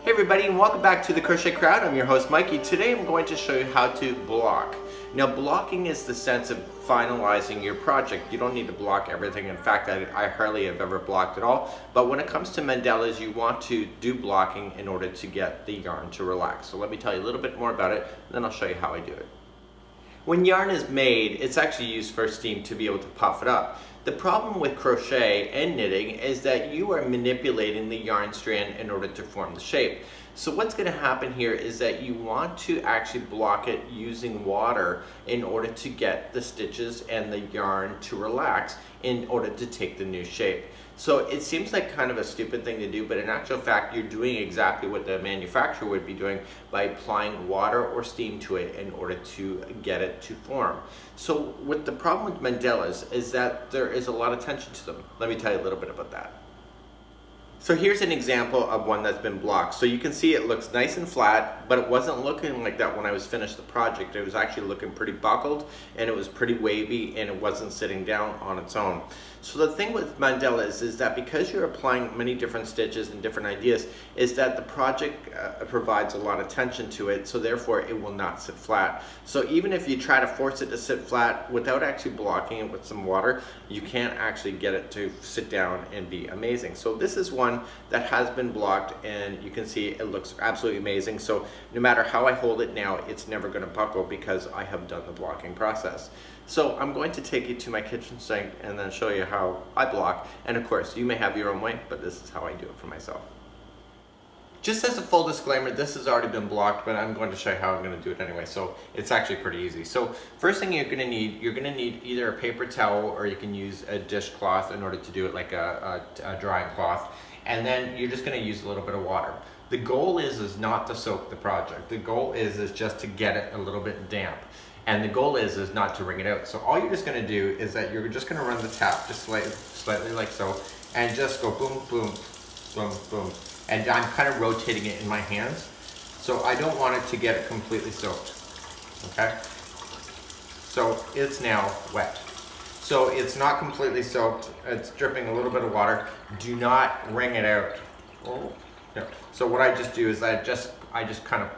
Hey everybody, and welcome back to the Crochet Crowd. I'm your host Mikey. Today I'm going to show you how to block. Now blocking is the sense of finalizing your project. You don't need to block everything. In fact, I hardly have ever blocked at all. But when it comes to mandalas, you want to do blocking in order to get the yarn to relax. So let me tell you a little bit more about it, and then I'll show you how I do it. When yarn is made, it's actually used for steam to be able to puff it up. The problem with crochet and knitting is that you are manipulating the yarn strand in order to form the shape. So what's going to happen here is that you want to actually block it using water in order to get the stitches and the yarn to relax in order to take the new shape. So it seems like kind of a stupid thing to do, but in actual fact you're doing exactly what the manufacturer would be doing by applying water or steam to it in order to get it to form. So what the problem with mandalas is that there is a lot of tension to them. Let me tell you a little bit about that. So here's an example of one that's been blocked. So you can see it looks nice and flat, but it wasn't looking like that when I was finished the project. It was actually looking pretty buckled, and it was pretty wavy, and it wasn't sitting down on its own. So the thing with mandalas is that because you're applying many different stitches and different ideas, is that the project provides a lot of tension to it, so therefore it will not sit flat. So even if you try to force it to sit flat without actually blocking it with some water, you can't actually get it to sit down and be amazing. So this is one that has been blocked, and you can see it looks absolutely amazing. So no matter how I hold it now, it's never going to buckle because I have done the blocking process. So I'm going to take you to my kitchen sink and then show you how I block. And of course, you may have your own way, but this is how I do it for myself. Just as a full disclaimer, this has already been blocked, but I'm going to show you how I'm going to do it anyway. So it's actually pretty easy. So first thing you're going to need either a paper towel, or you can use a dishcloth in order to do it, like a drying cloth. And then you're just going to use a little bit of water. The goal is not to soak the project. The goal is just to get it a little bit damp. And the goal is not to wring it out. So all you're just going to do is that you're just going to run the tap just slightly like so, and just go boom, boom, boom, boom. And I'm kind of rotating it in my hands, so I don't want it to get it completely soaked. Okay? So it's now wet. So it's not completely soaked. It's dripping a little bit of water. Do not wring it out. Oh, no. So what I just do is I just kind of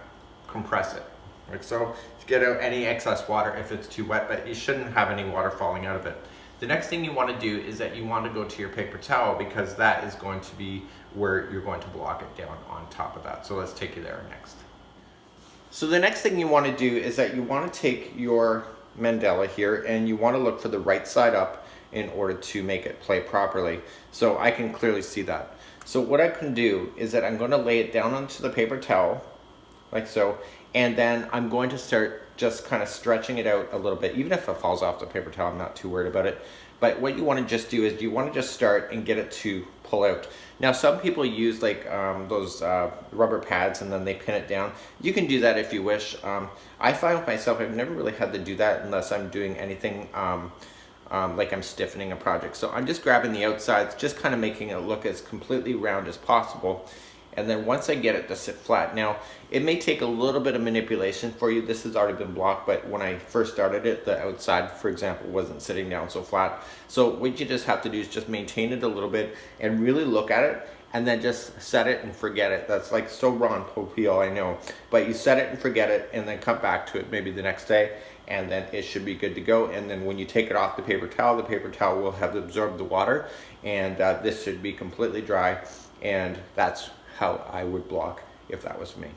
compress it, like so, to get out any excess water if it's too wet, but you shouldn't have any water falling out of it. The next thing you want to do is that you want to go to your paper towel, because that is going to be where you're going to block it down on top of that. So let's take you there next. So the next thing you want to do is that you want to take your mandala here, and you want to look for the right side up in order to make it play properly. So I can clearly see that. So what I can do is that I'm going to lay it down onto the paper towel, like so, and then I'm going to start just kind of stretching it out a little bit. Even if it falls off the paper towel, I'm not too worried about it. But what you want to just do is you want to just start and get it to pull out. Now some people use like those rubber pads, and then they pin it down. You can do that if you wish. I find with myself, I've never really had to do that unless I'm doing anything like I'm stiffening a project. So I'm just grabbing the outsides, just kind of making it look as completely round as possible. And then once I get it to sit flat, now it may take a little bit of manipulation for you. This has already been blocked, but when I first started it, the outside, for example, wasn't sitting down so flat. So what you just have to do is just maintain it a little bit and really look at it, and then just set it and forget it. That's like so Ron Popeil, I know, but you set it and forget it, and then come back to it maybe the next day, and then it should be good to go. And then when you take it off the paper towel will have absorbed the water, and this should be completely dry. And that's how I would block if that was me.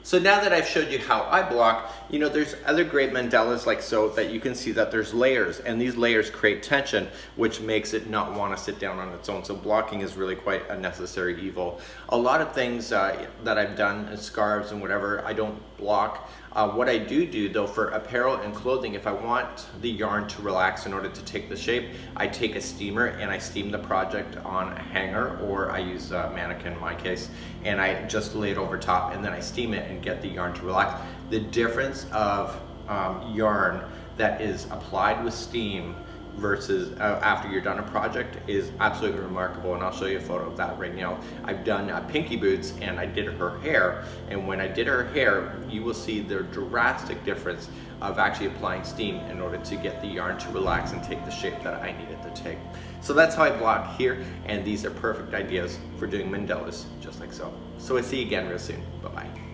So now that I've showed you how I block, you know, there's other great mandalas like so that you can see that there's layers, and these layers create tension, which makes it not want to sit down on its own. So blocking is really quite a necessary evil. A lot of things that I've done, scarves and whatever, I don't block. What I do though, for apparel and clothing, if I want the yarn to relax in order to take the shape, I take a steamer and I steam the project on a hanger, or I use a mannequin in my case, and I just lay it over top, and then I steam it and get the yarn to relax. The difference of yarn that is applied with steam versus after you're done a project is absolutely remarkable, and I'll show you a photo of that right now. I've done Pinky Boots, and I did her hair, and when I did her hair, you will see the drastic difference of actually applying steam in order to get the yarn to relax and take the shape that I needed to take. So that's how I block here, and these are perfect ideas for doing mandalas just like so. So I see you again real soon. Bye-bye.